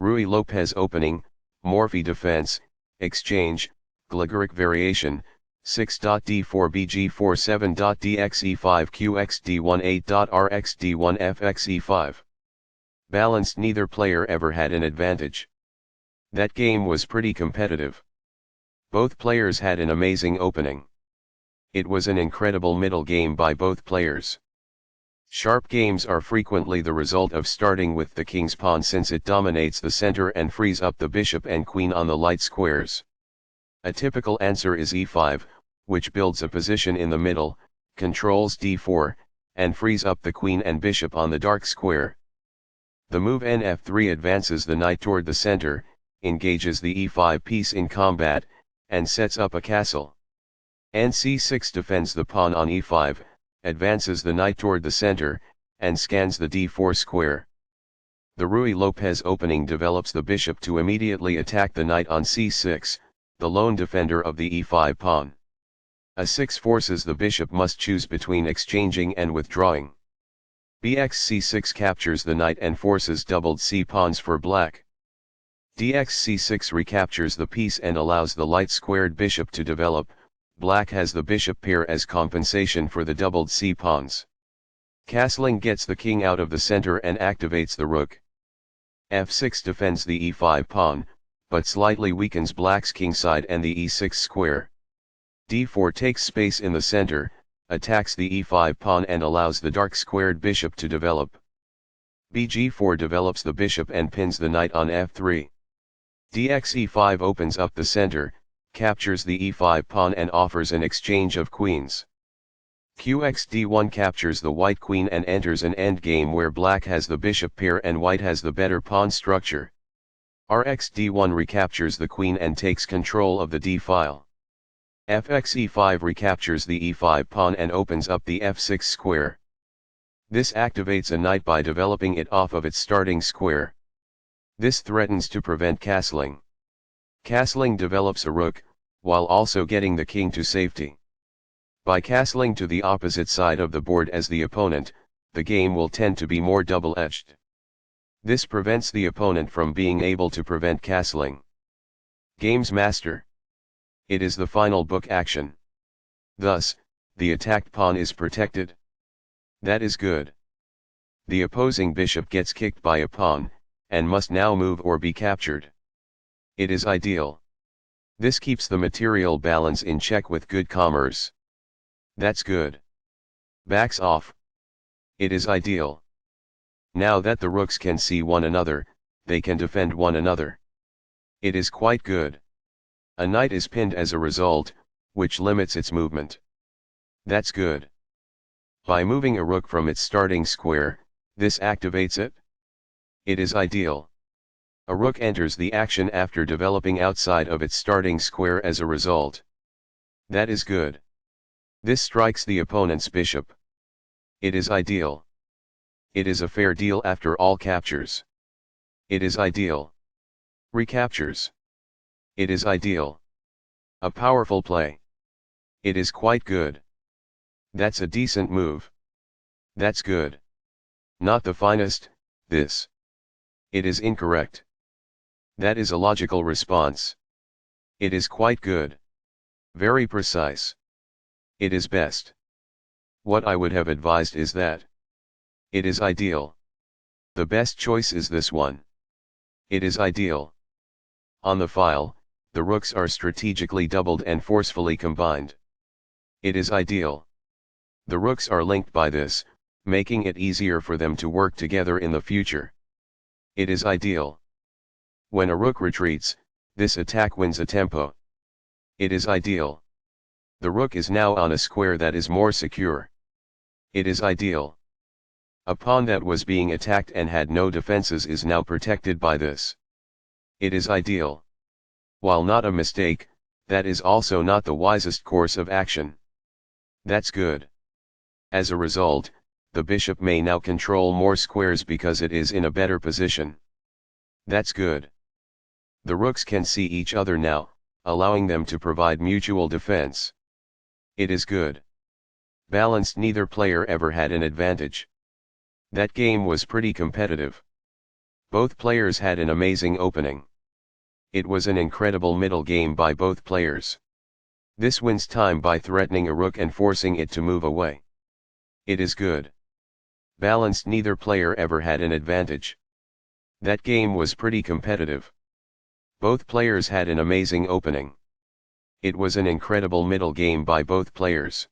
Ruy Lopez opening, Morphy defense, exchange, Gligoric variation, 6.d4bg47.dxe5qxd18.rxd1fxe5. Balanced, neither player ever had an advantage. That game was pretty competitive. Both players had an amazing opening. It was an incredible middle game by both players. Sharp games are frequently the result of starting with the king's pawn, since it dominates the center and frees up the bishop and queen on the light squares. A typical answer is e5, which builds a position in the middle, controls d4, and frees up the queen and bishop on the dark square. The move nf3 advances the knight toward the center, engages the e5 piece in combat, and sets up a castle. nc6 defends the pawn on e5, advances the knight toward the center, and scans the d4 square. The Ruy Lopez opening develops the bishop to immediately attack the knight on c6, the lone defender of the e5 pawn. a6 forces the bishop must choose between exchanging and withdrawing. bxc6 captures the knight and forces doubled c pawns for black. dxc6 recaptures the piece and allows the light-squared bishop to develop. Black has the bishop pair as compensation for the doubled c pawns. Castling gets the king out of the center and activates the rook. f6 defends the e5 pawn, but slightly weakens black's kingside and the e6 square. d4 takes space in the center, attacks the e5 pawn and allows the dark-squared bishop to develop. bg4 develops the bishop and pins the knight on f3. dxe5 opens up the center, captures the e5 pawn and offers an exchange of queens. qxd1 captures the white queen and enters an endgame where black has the bishop pair and white has the better pawn structure. rxd1 recaptures the queen and takes control of the d-file. fxe5 recaptures the e5 pawn and opens up the f6 square. This activates a knight by developing it off of its starting square. This threatens to prevent castling. Castling develops a rook, while also getting the king to safety. By castling to the opposite side of the board as the opponent, the game will tend to be more double-edged. This prevents the opponent from being able to prevent castling. Game's master. It is the final book action. Thus, the attacked pawn is protected. That is good. The opposing bishop gets kicked by a pawn, and must now move or be captured. It is ideal. This keeps the material balance in check with good commerce. That's good. Backs off. It is ideal. Now that the rooks can see one another, they can defend one another. It is quite good. A knight is pinned as a result, which limits its movement. That's good. By moving a rook from its starting square, this activates it. It is ideal. A rook enters the action after developing outside of its starting square as a result. That is good. This strikes the opponent's bishop. It is ideal. It is a fair deal after all captures. It is ideal. Recaptures. It is ideal. A powerful play. It is quite good. That's a decent move. That's good. Not the finest, this. It is incorrect. That is a logical response. It is quite good. Very precise. It is best. What I would have advised is that. It is ideal. The best choice is this one. It is ideal. On the file, the rooks are strategically doubled and forcefully combined. It is ideal. The rooks are linked by this, making it easier for them to work together in the future. It is ideal. When a rook retreats, this attack wins a tempo. It is ideal. The rook is now on a square that is more secure. It is ideal. A pawn that was being attacked and had no defenses is now protected by this. It is ideal. While not a mistake, that is also not the wisest course of action. That's good. As a result, the bishop may now control more squares because it is in a better position. That's good. The rooks can see each other now, allowing them to provide mutual defense. It is good. Balanced, neither player ever had an advantage. That game was pretty competitive. Both players had an amazing opening. It was an incredible middle game by both players. This wins time by threatening a rook and forcing it to move away. It is good. Balanced, neither player ever had an advantage. That game was pretty competitive. Both players had an amazing opening. It was an incredible middle game by both players.